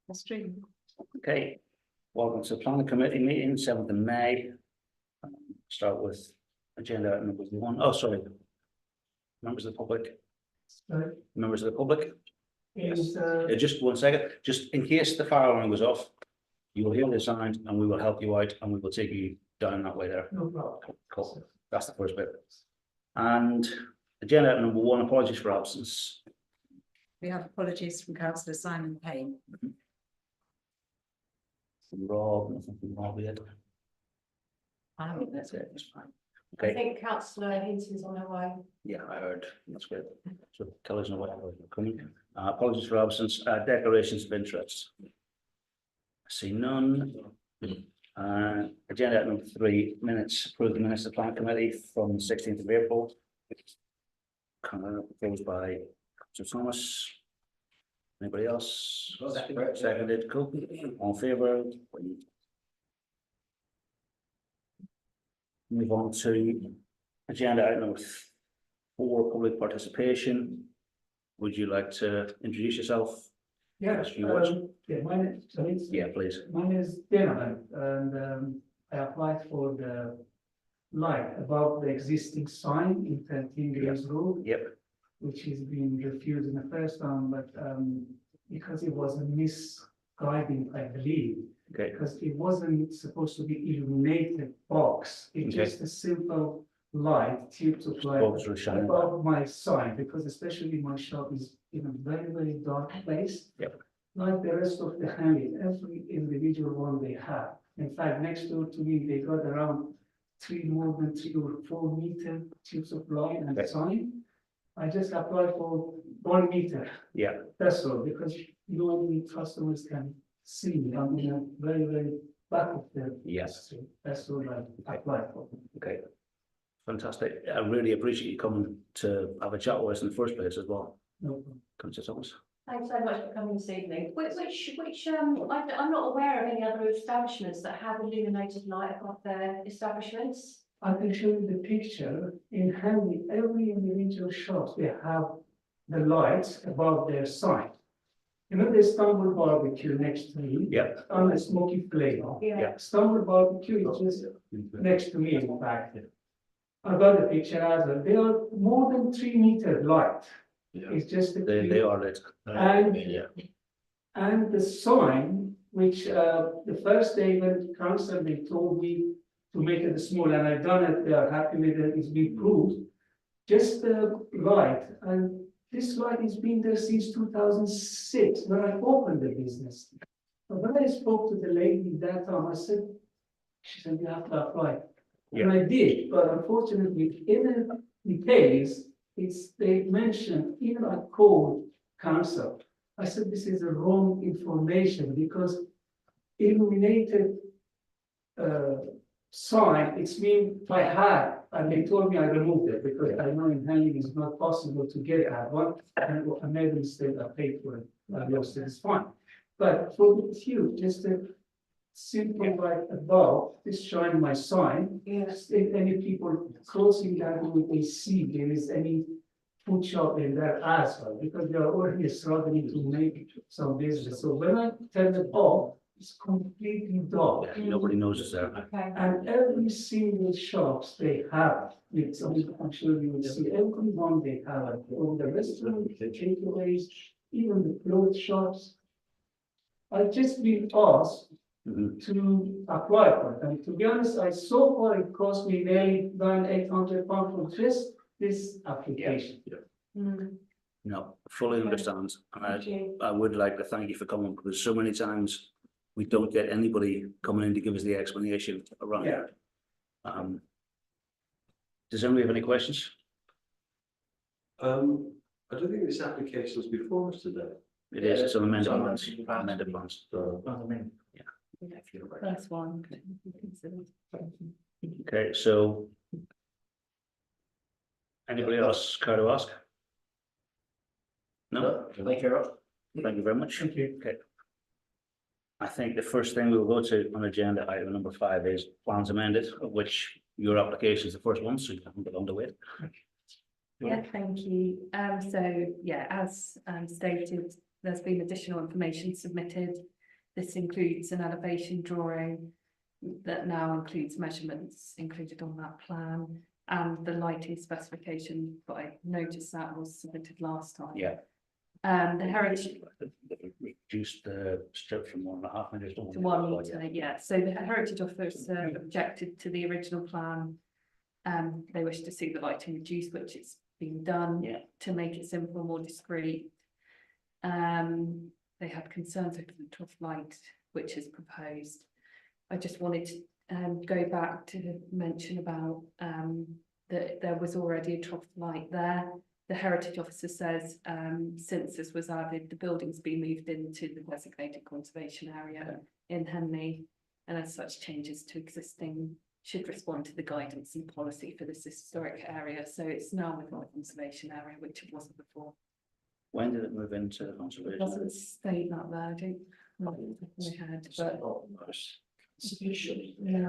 That's true. Okay, welcome to the planning committee meeting, 7th of May. Start with agenda item number 1. Oh, sorry. Members of the public. Sorry? Members of the public. Is, Just 1 second, just in case the fire alarm goes off, you will hear the sound and we will help you out and we will take you down that way there. no problem. Cool. That's the first bit. And agenda item number 1, apologies for absence. We have apologies from councillor Simon Payne. Rob, nothing from Rob yet. That's it, that's fine. I Okay, think councillor Hinton's on her way. yeah, I heard, that's good. So colours and whatever coming. Apologies for absence, declarations of interest. I see none. Agenda item number 3, minutes, approve the minutes of the plan committee from the 16th of April. Proposed by Councillor Thomas. Anybody else? Seconded, cool. All in favour? Move on to agenda item number 4, public participation. Would you like to introduce yourself? Yeah, Yes, you watch. yeah, Please. my name is Danavan, and I applied for the light above the existing sign in 13 Grace Road, Yep, which is being refused in the first round, but because it was a misguiding, I believe, okay, because it wasn't supposed to be illuminated box, it's Okay. just a simple light, tubes of light Bulbs will shine. above my sign, because especially my shop is in a very, very dark place. Yep. Like the rest of the hamlet, every individual one they have. In fact, next door to me, they got around more than 3 or 4 meter tubes of light and Okay. sign. I just applied for 1 meter, yeah, that's all, because normally customers can see me. I'm in a very, very back of the. Yes. street. That's all I applied for. okay. Fantastic. I really appreciate you coming to have a chat with us in the first place as well. No problem. Councillor Thomas. Thanks so much for coming this evening. I'm not aware of any other establishments that have illuminated light above their establishments. I can show you the picture. In Hamley, every individual shops, they have the lights above their sign. You know, the Istanbul barbecue next to me, Yeah, on the smoky flame. Yeah. Istanbul barbecue is just next to me in fact. I got the picture as well. They are more than 3 meter light. It's just a they few- are lit. And Yeah, And the sign, which the first day when council, they told me to make it small, and I've done it, they are happy with it, it's been proved. Just the light, and this light has been there since 2006, when I opened the business. But when I spoke to the lady that time, I said, she said, you have to apply. And I did, but unfortunately, in the details, they mentioned, even I called council. I said, this is a wrong information because illuminated sign, it's mean I had, and they told me I removed it because I know in handling it's not possible to get at one. And I made a mistake, I paid for it, I lost it, it's fine. But for the tube, just a simple light above, this showing my sign. Yes. If any people crossing that road, they see there is any food shop in there as well, because they are already struggling to make some business. So when I turn it off, it's completely dark. yeah, nobody knows it's there. Okay. And every single shops they have, it's, I'm sure you will see, every one they have, it. All the restaurants, the takeaways, even the clothes shops. I've just been asked Mhm. to apply for it, and to be honest, so far it cost me nearly £800 for just this application. Mm, No, fully understand. And thank you. I would like to thank you for coming because so many times we don't get anybody coming in to give us the explanation around Yeah. it. Does anybody have any questions? I don't think this application was before us today. It is, it's an amended Sorry. plans, amended plans. So, First one. Okay, so. Anybody else care to ask? No, thank you very much. thank you very much. Thank you. Okay. I think the first thing we will go to on agenda item number 5 is plans amended, of which your application is the first one, so you haven't got long to wait. Yeah, thank you. So, yeah, as stated, there's been additional information submitted this includes an elevation drawing that now includes measurements included on that plan and the lighting specification, but I noticed that was submitted last time. Yeah. The heritage They've reduced the strip from 1.5 meters to to 1 metre, yeah, so the heritage officer objected to the original plan. They wish to see the lighting reduced, which it's been done. Yeah. To make it simple, more discreet. They had concerns over the top light, which is proposed. I just wanted to go back to mention about that there was already a trough light there. The heritage officer says since this was added, the building's been moved into the designated conservation area in Henley, and as such, changes to existing should respond to the guidance and policy for this historic area. So it's now within the conservation area, which it wasn't before. When did it move into It conservation? doesn't state that there, I don't know off the top of my head, but no.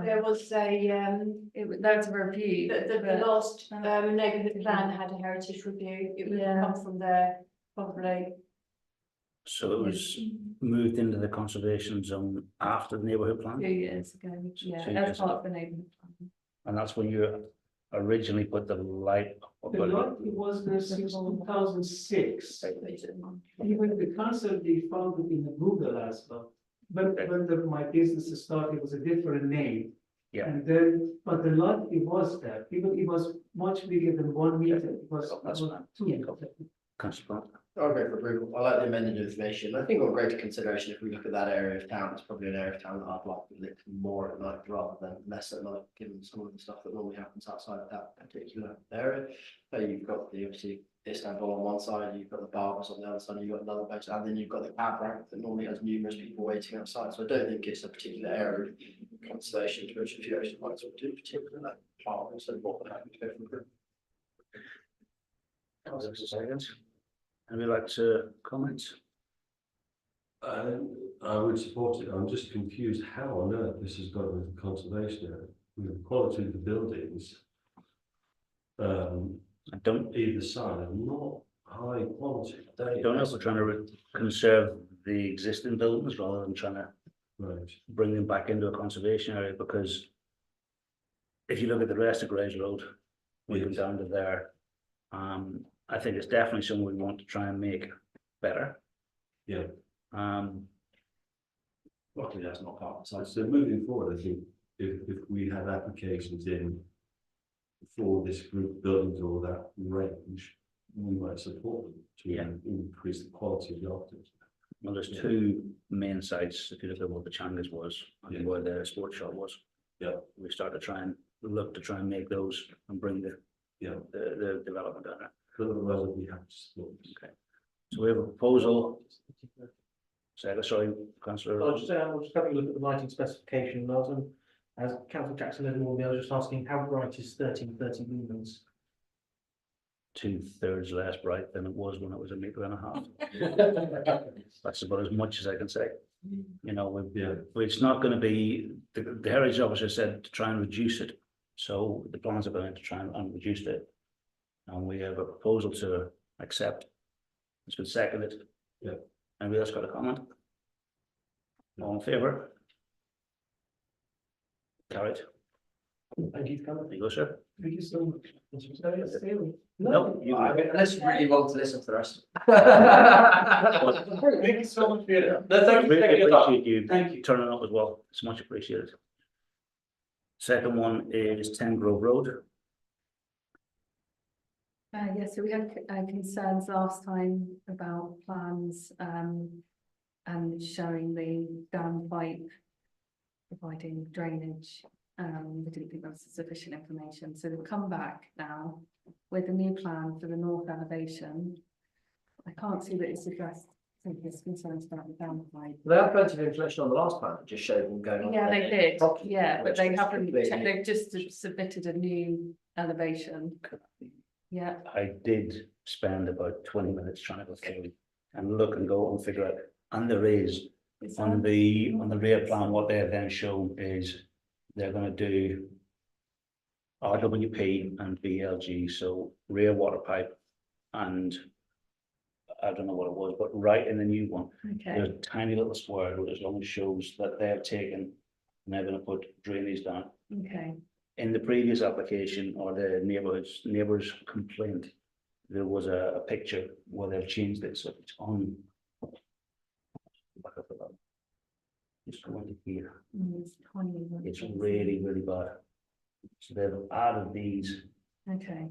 There was a, There was a review. the but- last neighbourhood plan had a heritage review. It would Yeah. have come from there, probably. So it was moved into the conservation zone after the neighbourhood 2 plan, years ago, yeah, 2 as years part of the neighbourhood plan. and that's when you originally put the light. up. The lot was there since 2006. Even the council, they found it in the Google as well. But when my business started, it was a different name. Yeah. And then, but the lot, it was there, even it was much bigger than 1 meter, it was That's fine. 2. Councillor Pratt. I'll go for approval. I like the amended information. I think on greater consideration, if we look at that area of town, it's probably an area of town that I'd like to lit more at night rather than less at night, given some of the stuff that normally happens outside of that particular area. So you've got the obviously Istanbul on one side, you've got the barbers on the other side, you've got another place, and then you've got the cab rank that normally has numerous people waiting outside. So I don't think it's a particular area of conservation to which a few extra lights would do, particularly that part. So what would happen to go from there? And we'd like to comment? I would support it. I'm just confused how on earth this has got with the conservation area. With the quality of the buildings. I don't Either side are not high quality. I don't know if we're trying to conserve the existing buildings rather than trying to Right, bring them back into a conservation area, because if you look at the rest of Grays Road, we come Yes. down to there. I think it's definitely something we want to try and make better. yeah. Luckily, that's not part of the So, site. so moving forward, I think if we have applications in for this group of buildings or that range, we might support them to Yeah. increase the quality of the architecture. Well, there's two main sites, if you look at what the Changas was and Yeah. where the sports shop was. Yeah. We start to try and look to try and make those and bring the Yeah, the development down there. but otherwise we have to support. Okay. So we have a proposal. Sorry, councillor. I was just having a look at the lighting specification, Nelson. As Councillor Jackson has warned me, I was just asking how bright is 1330 lumens? 2/3 less bright than it was when it was 1.5 meters. That's about as much as I can say. You know, Yeah, it's not going to be, the heritage officer said to try and reduce it. So the plans are going to try and reduce it. And we have a proposal to accept. It's been seconded. Yeah. Anybody else got a comment? All in favour? Carried. Thank you for coming. There you go, sir. Thank you so much. No, you. Unless you really want to listen to the rest. Thank you so much for your. No, thank you for Really taking your time. appreciate you Thank you. turning up as well. It's much appreciated. Second one is 10 Grove Road. Yeah, so we had concerns last time about plans and showing the downpipe, providing drainage. We didn't think that was sufficient information, so they've come back now with a new plan for the north elevation. I can't see that it's addressed his concerns about the downpipe. They have plenty of information on the last plan, that just showed them going on. Yeah, they did, property, yeah, but which they is haven't, completely- they've just submitted a new elevation. Yeah, I did spend about 20 minutes trying to go through and look and go and figure out. And there is it's on the rear plan, what they have then shown is they're going to do RWP and VLG, so rear water pipe and I don't know what it was, but right in the new one, Okay, there's a tiny little square which only shows that they've taken and they're gonna put drainage down. okay, In the previous application or the neighbours complaint, there was a picture where they've changed it, so it's on. Just go into here, it's tiny. one. it's really, really bad. So they've added these, Okay,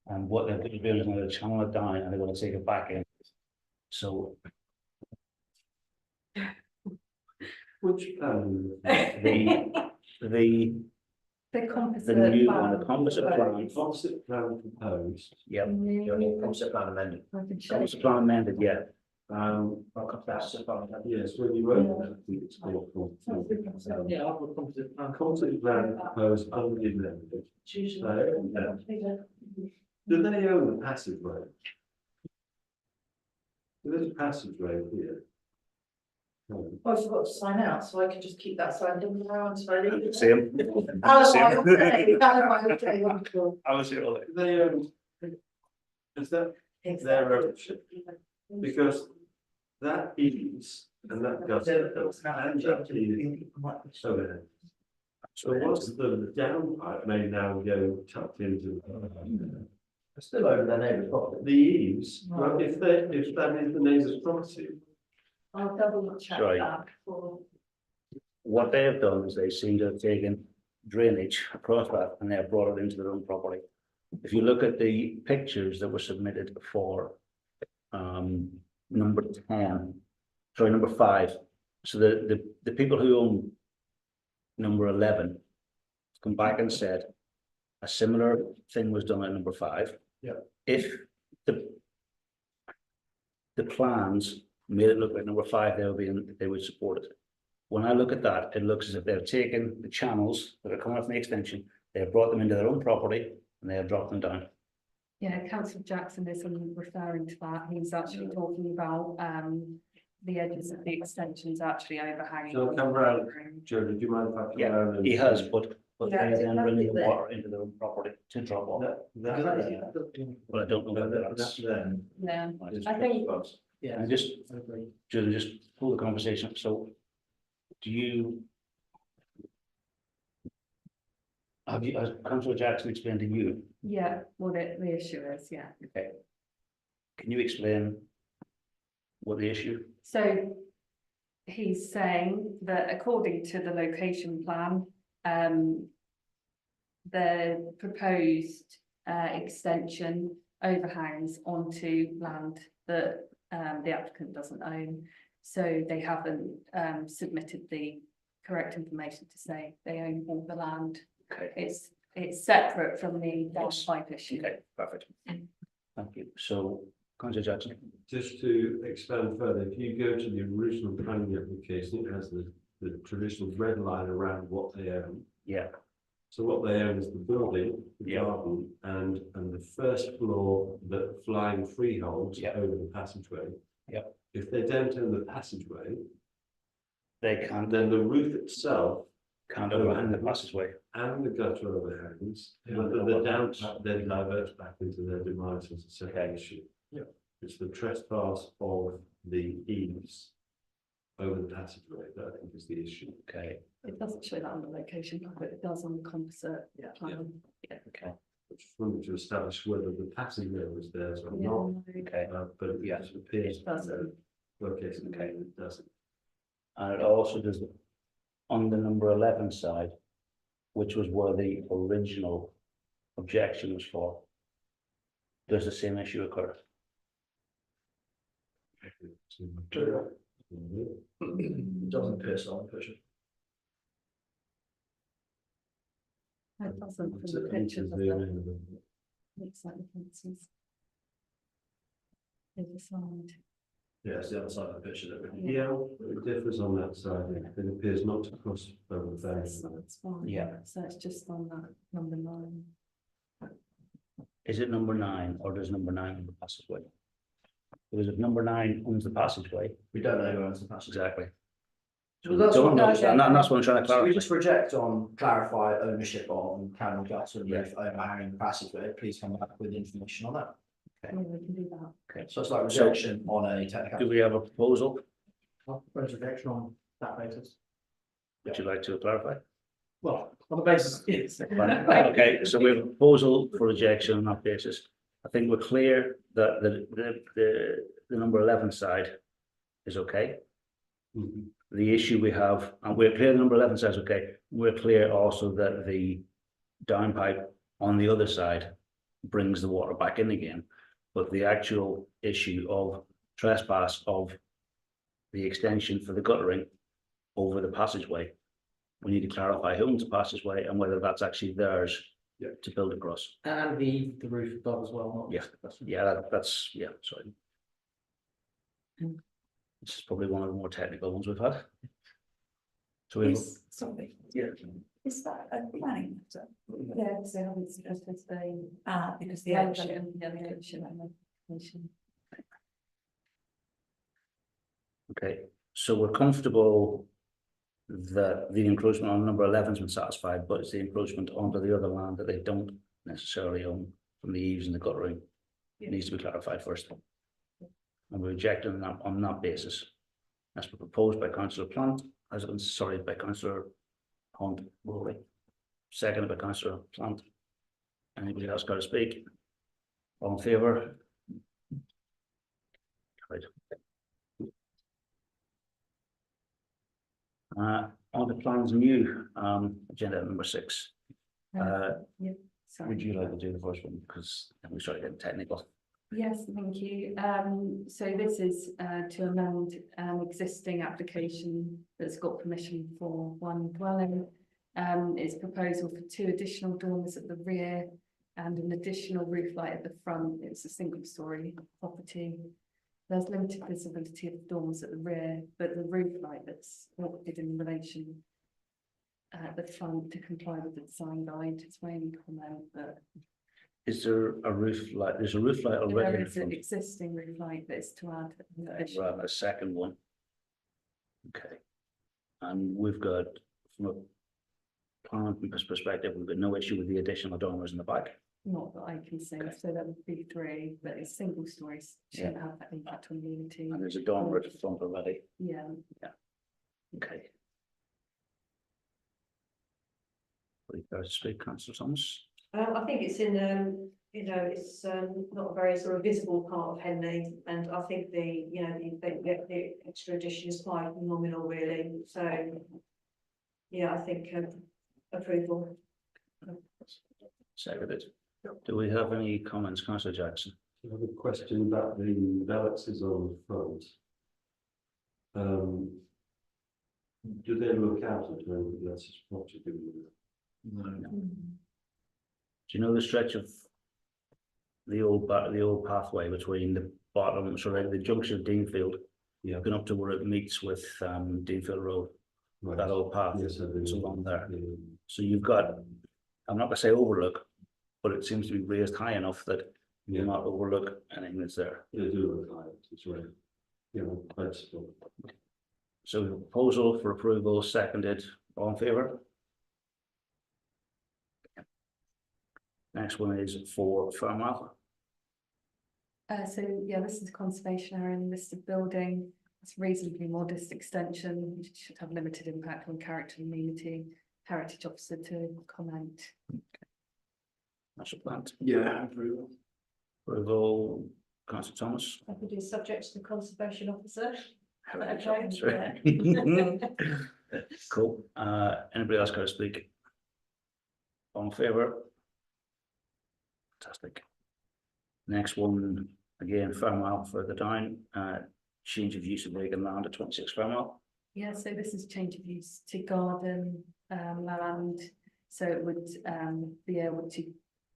and what they're gonna do is they're gonna channel it down and they're gonna take it back in. So Which plan? the the composite. the new plan. one, the composite plan, Composite plan proposed, yeah, You need concept plan amended. I can show composite you. plan amended, yeah. I'll come back to that. yes, when you wrote that, I think it's called. Yeah, I've got composite plan. Composite plan proposed under the amendment. So, do they own the passageway? There's a passageway here. No. I forgot to sign out, so I can just keep that signed in around, so I leave it. Same. Alibi, okay, alibi, okay, wonderful. I was here all day. Do they own? Is that their ownership? Because that is, and that goes. And that is overhead. So what's the downpipe may now go tucked into. It's still over their neighbour's property. The eaves, well, if that is the neighbour's property, I'll double check Right. that for. What they have done is they seem to have taken drainage across that and they have brought it into their own property. If you look at the pictures that were submitted for number 10, sorry, number 5. So the people who own number 11 come back and said a similar thing was done at number 5. Yeah. If the plans made it look like number 5, they would support it. When I look at that, it looks as if they've taken the channels that are coming off the extension, they have brought them into their own property and they have dropped them down. Yeah, councillor Jackson is referring to that. He's actually talking about the edges of the extensions actually overhanging. so I'll come round, Joe, do you mind if I come Yeah, round? and- he has, but they Yeah, are is it then bringing the plastic water into their own property to drop off. But I don't know whether That's that's. there. Yeah, It's I think- trespass. Yeah. And just, Julie, just pull the conversation, so do you? Has Councillor Jackson explained to you, yeah, what the issue is, yeah. okay? Can you explain what the issue? So he's saying that according to the location plan, the proposed extension overhangs onto land that the applicant doesn't own. So they haven't submitted the correct information to say they own all the land. Okay, It's separate from the Yes. pipe issue. okay, perfect. Thank you. So, Councillor Jackson, Just to expand further, if you go to the original planning application, it has the traditional red line around what they own. yeah, So what they own is the building, the Yeah. garden, and the first floor that flying freeholds Yeah. over the passageway. Yeah. If they don't own the passageway, they can't then the roof itself overhang the passageway. and the gutter overhangs, Yeah. but the downside then diverts back into their demise as a second issue. Yeah. It's the trespass of the eaves over the passageway that I think is the issue. Okay, It doesn't show that on the location plan, but it does on the composite plan. okay, I just wanted to establish whether the passageway was theirs or Yeah, not, no, okay. but it Yeah. just appears. It doesn't. Location, Okay. it doesn't. And it also does, on the number 11 side, which was where the original objection was for, does the same issue occur? It doesn't appear so on the picture. It doesn't from the picture, does it? Looks like the fences. Either side. Yeah, it's the other side of the picture that we. Yeah, it differs on that side, it appears not to cross over the That's boundary. fine. Yeah. So it's just on that number 9. Is it number 9 or does number 9 own the passageway? Because if number 9 owns the passageway, We don't know who owns the passage. exactly. Well, that's Don't what- know, and that's what I'm trying to So we clarify. just reject on clarify ownership on canal gutter and Yeah. roof overhanging the passageway. Please come back with information on that. Yeah, we can do that. Okay, So it's like rejection on a technical. do we have a proposal? I'll propose rejection on that basis. Would you like to clarify? Well, on the basis, yes. Okay, so we have a proposal for rejection on that basis. I think we're clear that the number 11 side is okay. The issue we have, and we're clear the number 11 says okay, we're clear also that the downpipe on the other side brings the water back in again. But the actual issue of trespass of the extension for the guttering over the passageway, we need to clarify who owns the passageway and whether that's actually theirs to build across. And the roof above as well, not Yeah. just the question. Yeah, that's, yeah, sorry. This is probably one of the more technical ones we've had. So we, Sorry, yeah, is that a planning matter? Yeah, so I haven't suggested they. Because the application. okay, so we're comfortable that the encroachment on number 11's been satisfied, but it's the encroachment onto the other land that they don't necessarily own from the eaves and the guttering. It needs to be clarified first. And we're rejecting that on that basis. As proposed by Councillor Plant, by Councillor Hunt, Rowley. Seconded by Councillor Plant. Anybody else got to speak? All in favour? Carried. On the plans new, agenda number 6. Sorry. Would you like to do the first one? Because we started getting technical. Yes, thank you. So this is to amend an existing application that's got permission for one dwelling. It's proposal for 2 additional dormers at the rear and an additional roof light at the front. It's a single-storey property. There's limited visibility of the dormers at the rear, but the roof light that's ordered in relation at the front to comply with the design guide is my only comment, but Is there a roof light? There's a roof light already. there in is an front. existing roof light that's to add an Okay, additional. we'll have a second one. Okay. And we've got, from a plan perspective, we've got no issue with the additional dormers in the back. Not that I can see, so that would be 3, but it's single stories, shouldn't have that impact on unity. And there's a dormer at the front already. Yeah, Okay. Will you guys speak, Councillor Thomas? I think it's in, it's not a very sort of visible part of Henley, and I think the extra addition is quite nominal really, so. Yeah, I think approval. Seconded. Do we have any comments, Councillor Jackson? I have a question about the balances on the front. Do they look out at anything else's property? No. Do you know the stretch of the old pathway between the bottom, sorry, the junction of Deanfield? Yeah. Going up to where it meets with Deanfield Road, Right. that old path, Yes, I do. it's along there. Yeah. So you've got, I'm not gonna say overlook, but it seems to be raised high enough that Yeah. you'll not overlook anything that's there. They do look like it, it's right. Yeah, principle. So the proposal for approval, seconded, all in favour? Next one is for Farmwell. so yeah, this is a conservation area and listed building. It's a reasonably modest extension, which should have limited impact on character and amenity. Heritage officer to comment. Master plant, Yeah, approval. approval, Councillor Thomas. I could do subject to the conservation officer. Heritage Okay, officer. Cool, anybody else got to speak? All in favour? Fantastic. Next one, again, Farmwell further down, change of use of vacant land at 26 Farmwell. Yeah, so this is change of use to garden land, so it would be able to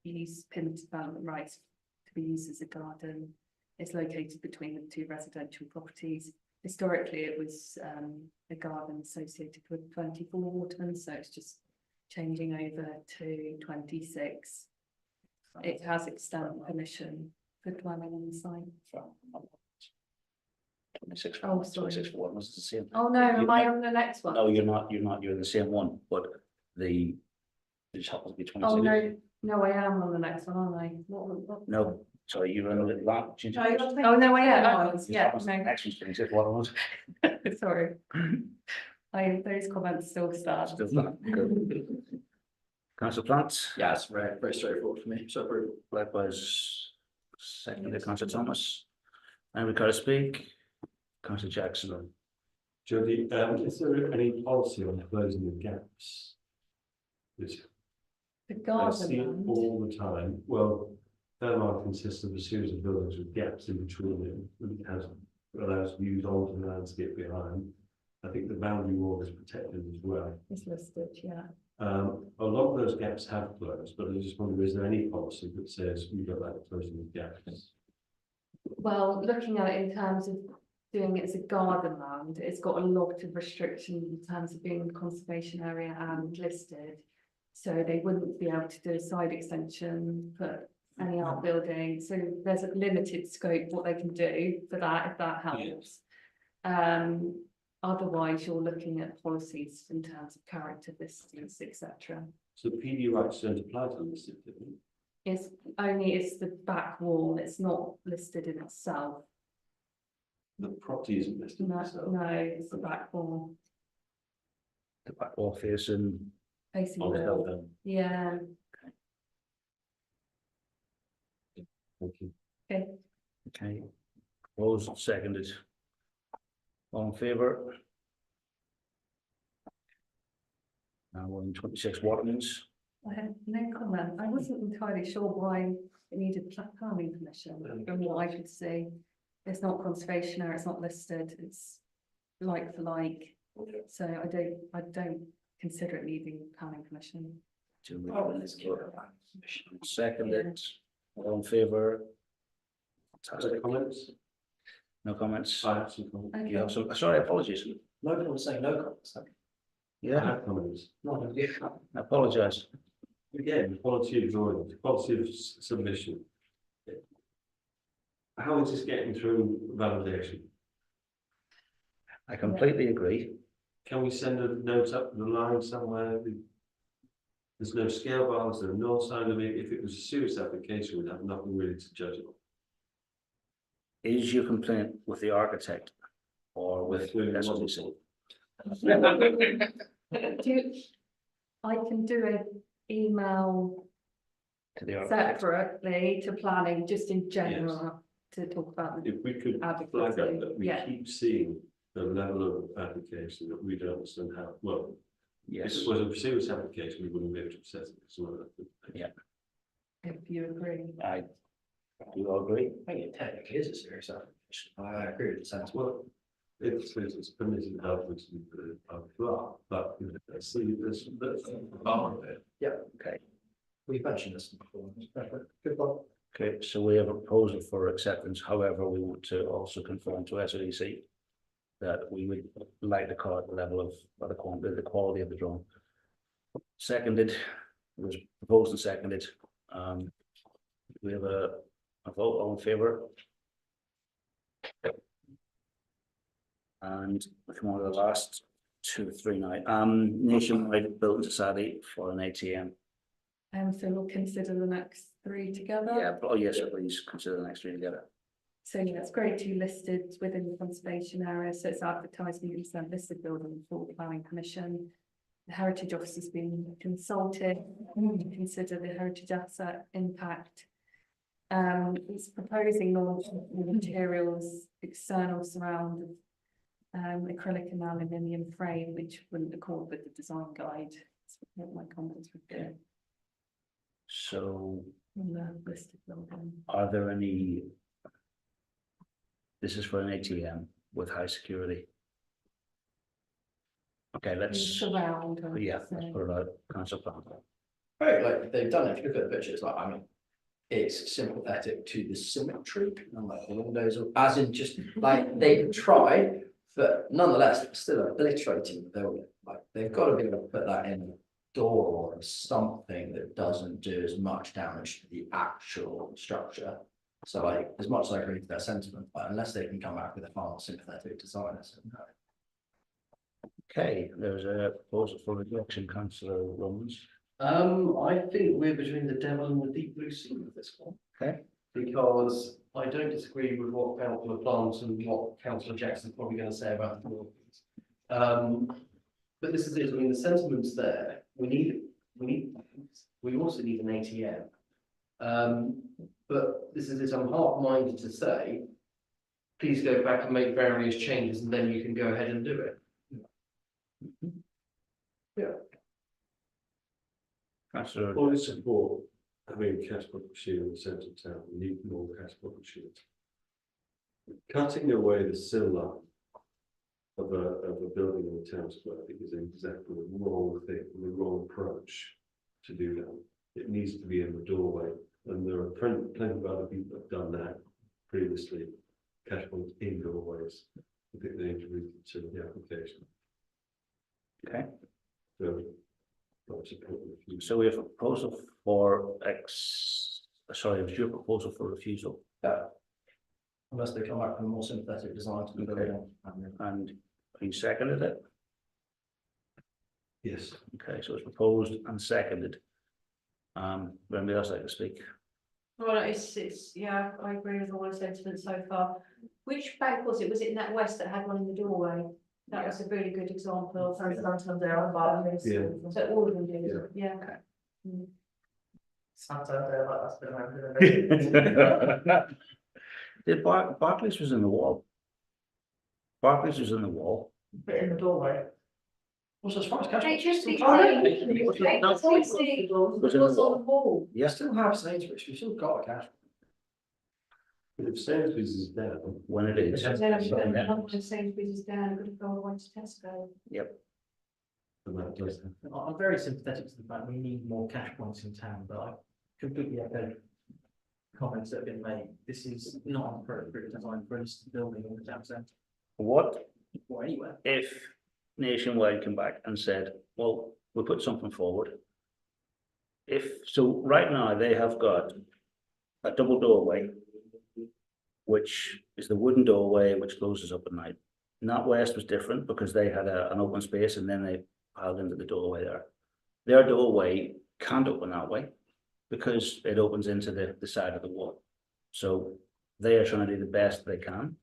use PIN development rights to be used as a garden. It's located between the 2 residential properties. Historically, it was a garden associated with 24 Waterman, so it's just changing over to 26. It has extant permission for dwelling on the site. 26. Oh, sorry. 26 for one was the same. Oh no, am I on the next one? No, you're not, you're in the same one, but it just happens to be 26. Oh, no, I am on the next one, aren't I? No, Sorry, you run a little long. No, you're taking Oh, no, ten yeah, miles. yeah, no. Next one's finished, what I was. Sorry. Those comments still stand. Still not. Council Plant, Yeah, it's very straightforward for me, so approval. likewise, seconded Council Thomas. And we to speak, Council Jackson. Jody, is there any policy on closing the gaps? Which The I see it garden land, all the time. Well, Fairmont consists of a series of buildings with gaps in between them, which has allows views onto the landscape behind. I think the boundary wall is protected as well. is listed, yeah. A lot of those gaps have closed, but I just wonder, is there any policy that says we don't like closing the gaps? Well, looking at it in terms of doing it as a garden land, it's got a lot of restrictions in terms of being a conservation area and listed. So they wouldn't be able to do a side extension, put any outbuilding, so there's a limited scope what they can do for that, if that helps. Otherwise, you're looking at policies in terms of character distance, etc. So PD rights don't apply to this, didn't It's the back wall, it's not listed in itself. the property isn't listed. No, so- no, it's the back wall, The back wall facing. facing Oh, the hell wall. no. Yeah, Thank you. Okay, opposed, seconded. All in favour? Now we're in 26 Watermans. I had no comment. I wasn't entirely sure why it needed planning permission from what I could see. It's not conservation area, it's not listed, it's like for like. So I don't consider it needing planning permission. Seconded, all in favour? Other comments? No comments? I have some comments. Okay. Yeah, so, sorry, apologies. No one was saying no comments. I Yeah, have comments. Not you. I apologise. Again, quality of drawing, quality of submission. How is this getting through validation? I completely agree. Can we send a note up the line somewhere? There's no scale bars, there's no sign of it. If it was a serious application, we'd have nothing really to judge it on. Is your complaint with the architect or with SLC? I can do an email To the architect? separately to planning, just in general, to talk about the If we could flag up adequacy. that we Yeah, keep seeing the level of application that we don't understand how, well, if Yes, it was a serious application, we wouldn't be able to assess it. So, if you agree. I do agree. I think it technically is a serious application. I agree with the sentiment. well, it's permitted outwards to blah, but let's see, there's part of it. We've mentioned this before. Good one. Okay, so we have a proposal for acceptance. However, we want to also confirm to SLC that we would like the card level of the quality of the drawing. Seconded, it was proposed and seconded. We have a vote, all in favour? And we come on to the last 2 or 3 now. Nationwide Building Society for an ATM. So we'll consider the next 3 together. Yeah, but, oh yes, please consider the next 3 together. So yeah, it's grade 2 listed within the conservation area, so it's advertised and consent listed building for planning permission. The Heritage Office has been consulted, to consider the heritage asset impact. It's proposing materials, external surround, acrylic and aluminium frame, which wouldn't accord with the design guide. That's what my comments would be So on the listed building. are there any? This is for an ATM with high security. Okay, let's, Surround. I would yeah, let's say. put it out, council plan. Right, like they've done it, if you look at the pictures, like, I mean, it's sympathetic to the symmetry and like the windows, as in just like they tried, but nonetheless, it's still obliterating the building. Like they've got to be able to put that in a door or something that doesn't do as much damage to the actual structure. So like, as much as I agree with their sentiment, but unless they can come back with a far more sympathetic design, I said no. Okay, there's a proposal for rejection, councillor Romans. I think we're between the devil and the deep blue sea with this one. Okay. because I don't disagree with what Councillor Plant and what Councillor Jackson's probably going to say about the Northlands. But this is it, I mean, the sentiment's there, we also need an ATM. But this is it, I'm half-minded to say, please go back and make various changes and then you can go ahead and do it. Councillor, Well, I support having cash bottle machine in the centre of town, we need more cash bottle machines. Cutting away the sill line of a building in the town square, I think is exactly the wrong thing, the wrong approach to do that. It needs to be in the doorway, and there are plenty of other people that have done that previously, cash bottles in doorways. I think they need to reconsider the application. okay, So, I support the refusal. so we have a proposal for sorry, it was your proposal for refusal, Unless they come back with a more sympathetic design to the Okay. building. and you seconded it? Yes. Okay, so it's proposed and seconded. Would anybody else like to speak? Well, it's, yeah, I agree with all the sentiments so far. Which bank was it? Was it NatWest that had one in the doorway? That was a really good example of. Santander on Barclays. Yeah. So all of them did, yeah. Santander, like that's been around for a Did Barclays was in the wall? Barclays was in the wall. bit in the doorway. Well, so as far as cash. HSBC. Was in the Was on the wall. You still have Sainsbury's, you've still got a cash. But if Sainsbury's is down, When it is. Then I'm going to come to Sainsbury's is down, I'm going to go away to Tesco. Yep, then that does. I'm very sympathetic to the fact we need more cash points in town, but I completely echo comments that have been made. This is not an appropriate design for a listed building in the town centre what or anywhere. if Nationwide come back and said, well, we'll put something forward? So right now they have got a double doorway, which is the wooden doorway which closes up at night. NatWest was different because they had an open space and then they piled into the doorway there. Their doorway can't open that way because it opens into the side of the wall. So they are trying to do the best they can.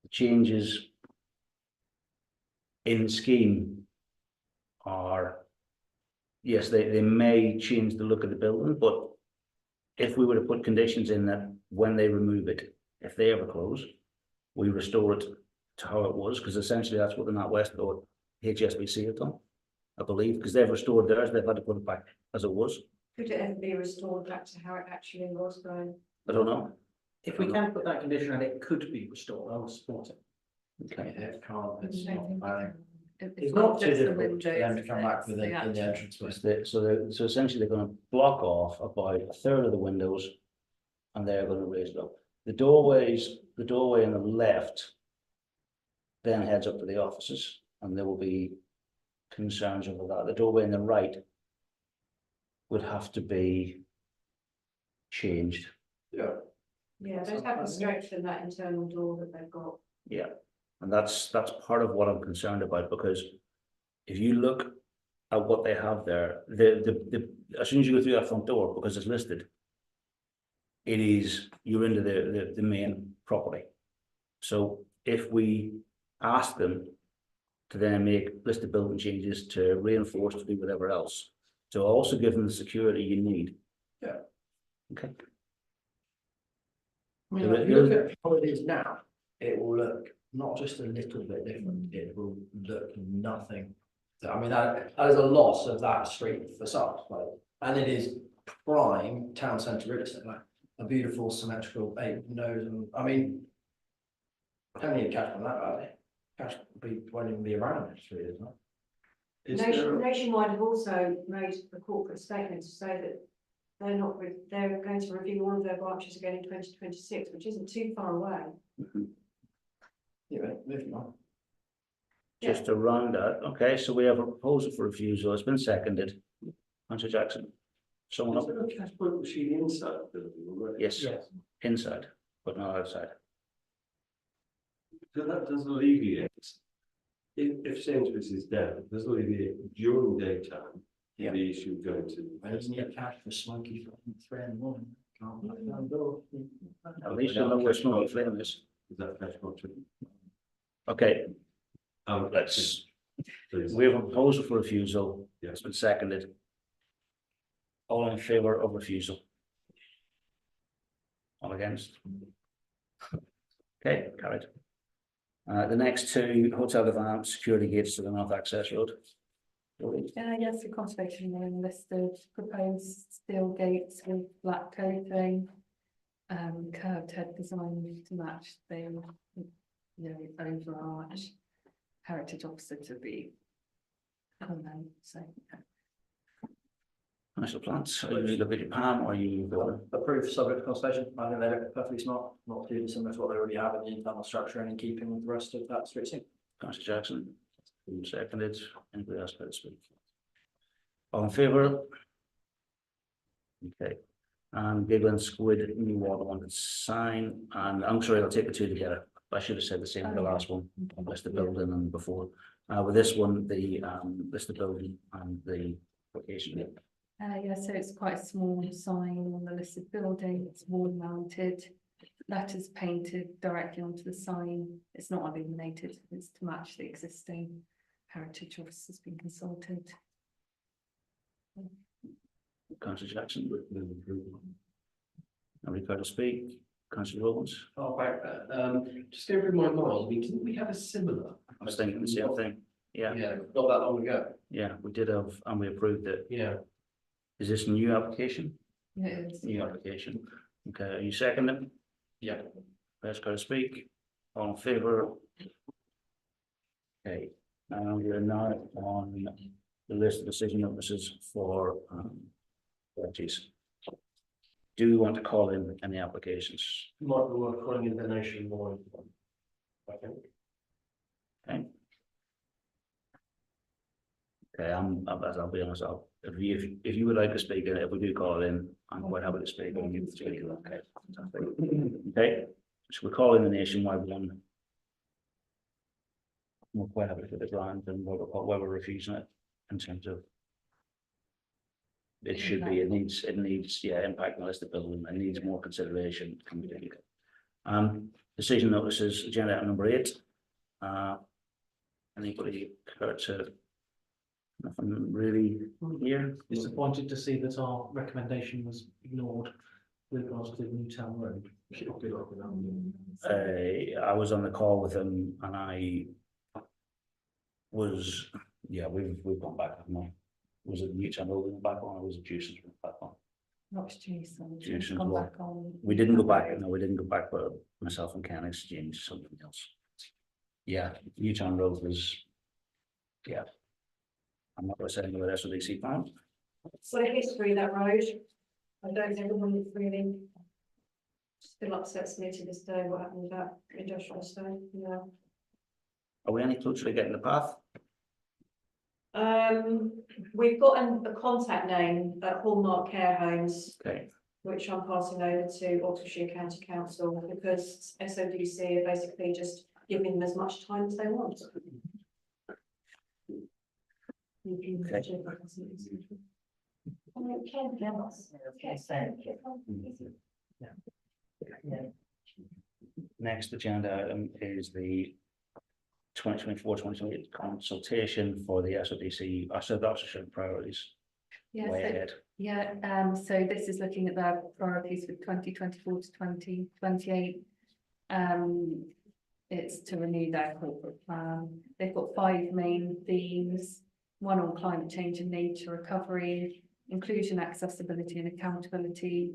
The changes in scheme are, yes, they may change the look of the building, but if we were to put conditions in that when they remove it, if they ever close, we restore it to how it was, because essentially that's what the NatWest or HSBC have done, I believe, because they've restored theirs, they've had to put it back as it was. Could it ever be restored back to how it actually was, Brian? I don't know. If we can put that condition and it could be restored, I will support it. Okay. It can't, it's not bad. It's not too just the difficult for them to windows, come back it's with the it in the actual- entrance. So essentially they're going to block off about a third of the windows and they're going to raise it up. The doorway on the left then heads up to the offices and there will be concerns over that. The doorway on the right would have to be changed. Yeah. Yeah, they'd have to strengthen that internal door that they've got. Yeah, and that's part of what I'm concerned about, because if you look at what they have there, as soon as you go through that front door, because it's listed, you're into the main property. So if we ask them to then make listed building changes to reinforce, to do whatever else, to also give them the security you need. Yeah. Okay. I mean, if you look at how it is now, it will look not just a little bit different, it will look nothing. I mean, that is a loss of that street facade, like, and it is prime town centre real estate, like a beautiful symmetrical 8 windows, and I mean, I don't need cash on that value. Cash won't even be around next 3 years, no? Is there, Nationwide have also made a corporate statement to say that they're going to review all of their branches again in 2026, which isn't too far away. Anyway, moving on. Just to round that, okay, so we have a proposal for refusal, it's been seconded. Councillor Jackson, someone is up, there a cash point machine inside the building already? yes, Yes. inside, but not outside. So that does alleviate, if Sainsbury's is down, it does alleviate during daytime, Yeah. the issue of going to. I just need cash for smoky from 3 in the morning. At least you'll know where smoky flame is. Is that cash function? Okay, Oh, let's, please. we have a proposal for refusal. Yeah. It's been seconded. All in favour of refusal? All against? Okay, carried. The next two, Hotel Development security gates to the north access road. Yes, the conservation line listed proposed steel gates with black coating. Curved head design to match the, overarch heritage officer to be. So. Commercial plants, are you looking at Pam or are you going? Approved subject to conservation, I think they look perfectly smart, not too dissimilar to what they already have in the internal structure and in keeping with the rest of that street scene. Councillor Jackson, seconded. Anybody else like to speak? All in favour? Okay. Giggling Squid, new water wanted sign, and I'm sorry, I'll take the two together. I should have said the same with the last one, list the building and before. With this one, the list the building and the location. Yeah, so it's quite a small sign on the listed building, it's wall mounted. Letters painted directly onto the sign, it's not illuminated, it's to match the existing heritage office has been consulted. Councillor Jackson. Nobody care to speak? Councillor Robbins. Oh, right, just go through my mind, I mean, didn't we have a similar? I was thinking the same thing. Yeah, Yeah, not that long ago. yeah, we did have, and we approved it. Yeah. Is this a new application? It is. New application. Okay, are you seconding? Yeah. First, got to speak. All in favour? Okay, we are now on the list of decision notices for geez. Do we want to call in any applications? Might be worth calling in the nationwide one, I think. Okay. Okay, I'll be honest, if you would like to speak, and if we do call it in, I'm quite happy to speak. Okay, fantastic. Okay, so we call in the nationwide one. We're quite happy for the grant and whether we're refusing it in terms of. It should be, it needs, yeah, impact on the list of building, it needs more consideration. Decision notices, agenda item number 8. Anybody care to? Nothing really here. Disappointed to see that our recommendation was ignored with regards to Newtown Road. I was on the call with him and I was, yeah, we've gone back, haven't we? Was it Newtown Road we went back on, or was it Juice's we went back on? Not Jason. Jason's Come well. back on. We didn't go back, no, we didn't go back, but myself and Ken exchanged something else. Yeah, Newtown Road was, yeah. I'm not going to say anything about SODC plan. So the history of that road, I don't think everyone really. Still upsets me to this day what happened with that industrial estate, yeah. Are we any closer to getting the path? We've got a contact name at Hallmark Care Homes, Okay, which I'm passing over to Oxfordshire County Council because SODC are basically just giving them as much time as they want. next agenda item is the 2024-2028 consultation for the SODC, Oxfordshire priorities. Yeah, Way so, ahead. yeah, so this is looking at their priorities for 2024 to 2028. It's to renew their corporate plan. They've got 5 main themes, one on climate change and nature recovery, inclusion, accessibility and accountability,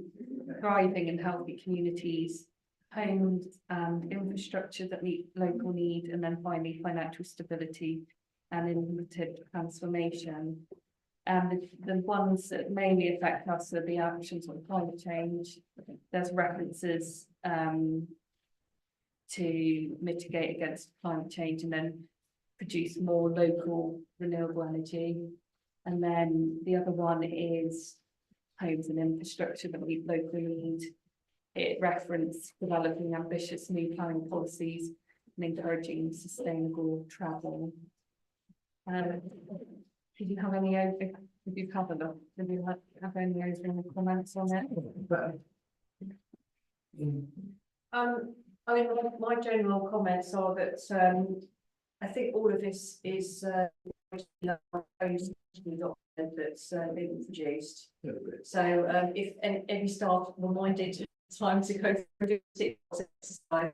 thriving and healthy communities, homes and infrastructure that meet local need, and then finally financial stability and innovative transformation. And the ones that mainly affect us are the actions on climate change. There's references to mitigate against climate change and then produce more local renewable energy. And then the other one is homes and infrastructure that meet local need. It referenced developing ambitious new planning policies and encouraging sustainable travel. Did you have any over? Did you cover them? Did you have any over comments on it? I mean, my general comments are that, I think all of this is, document that's been produced. So, if any staff were minded, time to go through it. Exercise.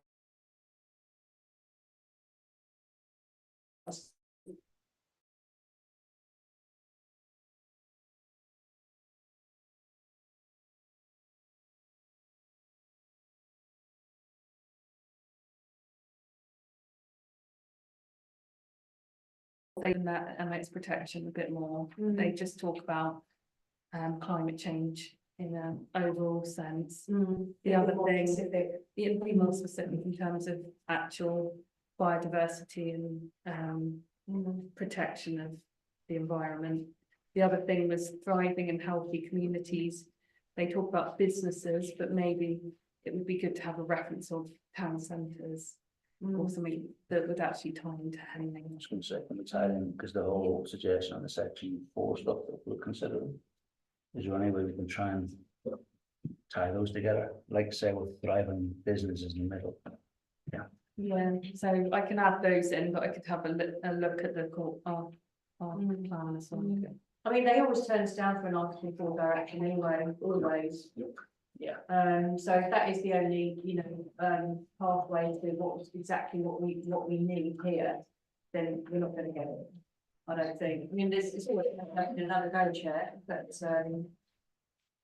In that MX protection a bit more, they just talk about climate change in an overall sense. The other thing, it'd be more specific in terms of actual biodiversity and protection of the environment. The other thing was thriving and healthy communities. They talk about businesses, but maybe it would be good to have a reference of town centres or something that would actually tie into Henley. I was going to say, can we tie in, because the whole suggestion on the section 4 stuff that we're considering. Is there any way we can try and tie those together, like say with thriving businesses in the middle? Yeah, so I can add those in, but I could have a look at the plan as well. I mean, they always turn us down for an Article 4 direction anyway, always. Yeah. So if that is the only, pathway to what we need here, then we're not gonna get it. I don't think, I mean, it's always another go chair, but,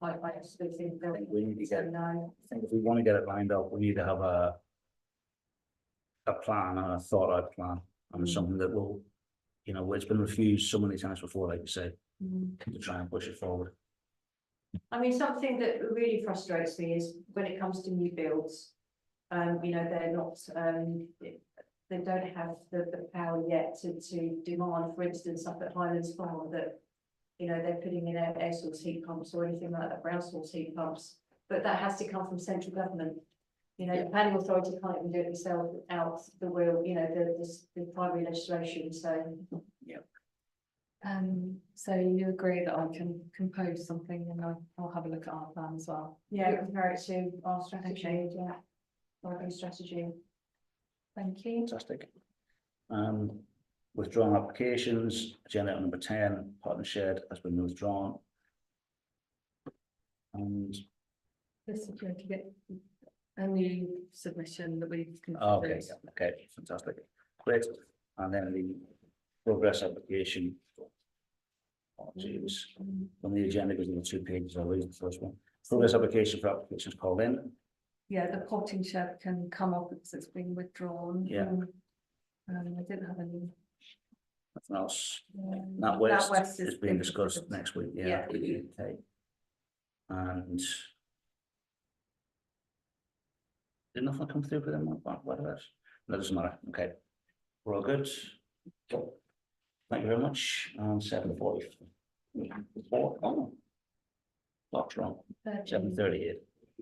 I still think. I think we need to get, No. I think if we want to get it lined up, we need to have a plan and a thought out plan and something that will, it's been refused so many times before, like you say, to try and push it forward. I mean, something that really frustrates me is when it comes to new builds, they're not, they don't have the power yet to demand, for instance, up at Highlands Farm that, they're putting in air source heat pumps or anything like that, ground source heat pumps, but that has to come from central government. The planning authority can't even do it themselves without the will, the primary legislation, so. So you agree that I can compose something and I'll have a look at our plan as well. Yeah, compare it to our strategy, our own strategy. Thank you. Fantastic. Withdrawn applications, agenda item number 10, Putney Shed has been withdrawn. And This is going to get a new submission that we've okay, considered. okay, fantastic, great. And then the progress application. Oh, geez. On the agenda goes over 2 pages, I'll read the first one. Progress application for applications called in. Yeah, the potting shed can come up because it's been withdrawn. Yeah. I didn't have any. Nothing else. That That West West is being discussed next week, yeah. Yeah. Okay. And did nothing come through for them? Whatever. That doesn't matter. Okay. We're all good. Thank you very much. 7:40. Oh. Clock's wrong. 7:38.